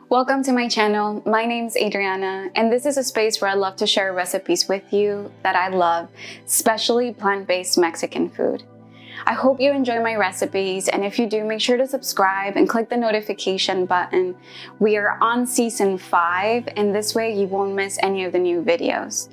Welcome to my channel. My name's Adriana, and this is a space where I love to share recipes with you that I love, especially plant-based Mexican food. I hope you enjoy my recipes, and if you do, make sure to subscribe and click the notification button. We are on season 5, and this way you won't miss any of the new videos.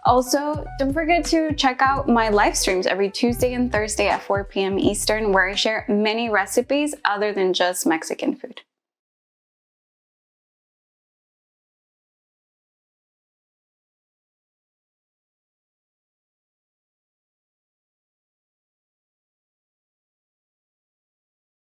Also, don't forget to check out my live streams every Tuesday and Thursday at 4 p.m. Eastern, where I share many recipes other than just Mexican food.